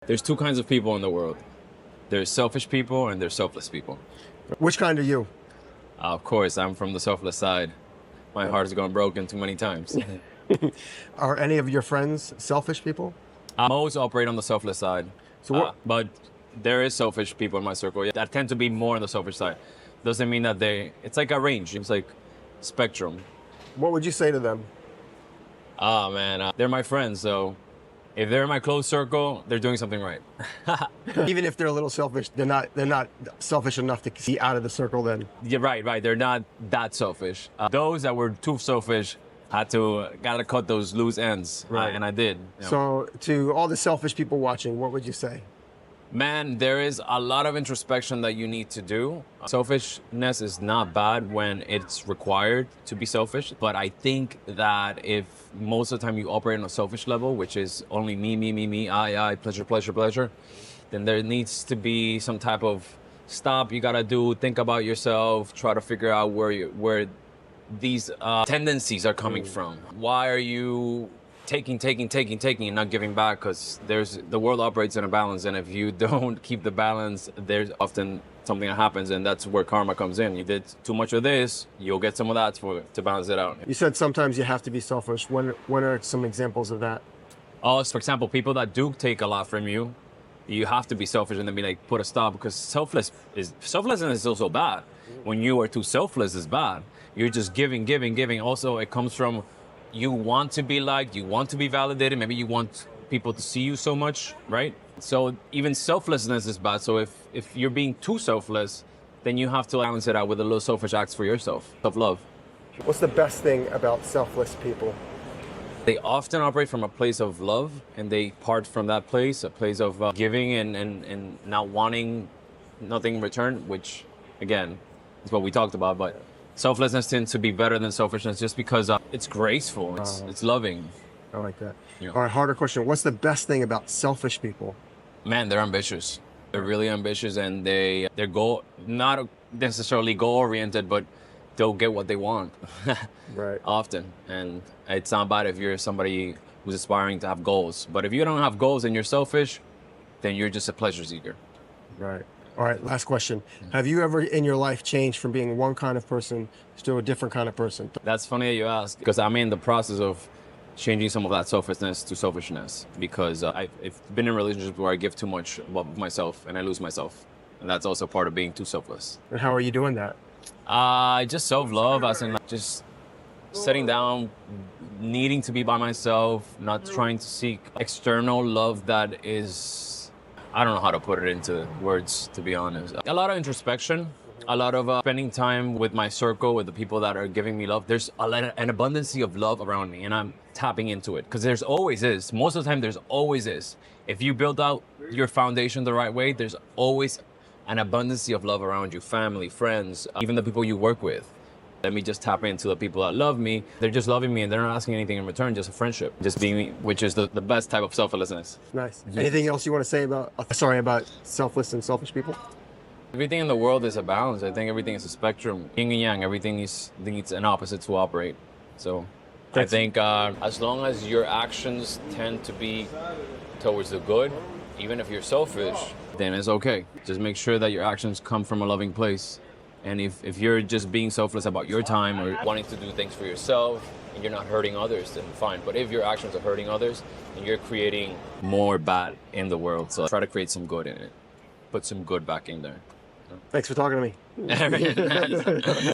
There's two kinds of people in the world. There's selfish people and there's selfless people. Which kind are you? Of course, I'm from the selfless side. My heart has gone broken too many times. Are any of your friends selfish people? Most operate on the selfless side. So what? But there is selfish people in my circle that tend to be more on the selfish side. Doesn't mean that it's like a range. It's like spectrum. What would you say to them? Man, they're my friends, so if they're in my close circle, they're doing something right. Even if they're a little selfish, they're not selfish enough to see out of the circle then. Yeah, right. They're not that selfish. Those that were too selfish gotta cut those loose ends. Right. And I did. So to all the selfish people watching, what would you say? Man, there is a lot of introspection that you need to do. Selfishness is not bad when it's required to be selfish, but I think that if most of the time you operate on a selfish level, which is only me, I, pleasure, then there needs to be some type of stop you gotta do, think about yourself, try to figure out where these tendencies are coming from. Why are you taking and not giving back? Because the world operates in a balance, and if you don't keep the balance, there's often something that happens, and that's where karma comes in. You did too much of this, you'll get some of that to balance it out. You said sometimes you have to be selfish. What are some examples of that? For example, people that do take a lot from you, you have to be selfish and then be like, put a stop, because selflessness is also bad. When you are too selfless, it's bad. You're just giving. Also, it comes from you want to be liked, you want to be validated, maybe you want people to see you so much, right? So even selflessness is bad. So if you're being too selfless, then you have to balance it out with a little selfish acts for yourself, self-love. What's the best thing about selfless people? They often operate from a place of love, and they part from that place, a place of giving and not wanting nothing in return, which again is what we talked about. But selflessness tends to be better than selfishness just because it's graceful, it's loving. I like that. Yeah. All right, harder question. What's the best thing about selfish people? Man, they're ambitious. They're really ambitious, and they're not necessarily goal-oriented, but they'll get what they want. Right. Often. And it's not bad if you're somebody who's aspiring to have goals. But if you don't have goals and you're selfish, then you're just a pleasure seeker. Right. All right, last question. Have you ever in your life changed from being one kind of person to a different kind of person? That's funny that you ask, because I'm in the process of changing some of that selfishness to selfishness, because I've been in relationships where I give too much of myself and I lose myself. And that's also part of being too selfless. And how are you doing that? Just self-love, as in like, just sitting down, needing to be by myself, not trying to seek external love that is, I don't know how to put it into words, to be honest. A lot of introspection, a lot of spending time with my circle, with the people that are giving me love. There's an abundance of love around me, and I'm tapping into it, because there's always is. Most of the time, there's always is. If you build out your foundation the right way, there's always an abundance of love around you, family, friends, even the people you work with. Let me just tap into the people that love me. They're just loving me and they're not asking anything in return, just a friendship, just being me, which is the best type of selflessness. Nice. Anything else you want to say about selfless and selfish people? Everything in the world is a balance. I think everything is a spectrum. Yin and yang, everything needs an opposite to operate. So I think as long as your actions tend to be towards the good, even if you're selfish, then it's okay. Just make sure that your actions come from a loving place. And if you're just being selfless about your time or wanting to do things for yourself and you're not hurting others, then fine. But if your actions are hurting others, then you're creating more bad in the world. So try to create some good in it. Put some good back in there. Thanks for talking to me.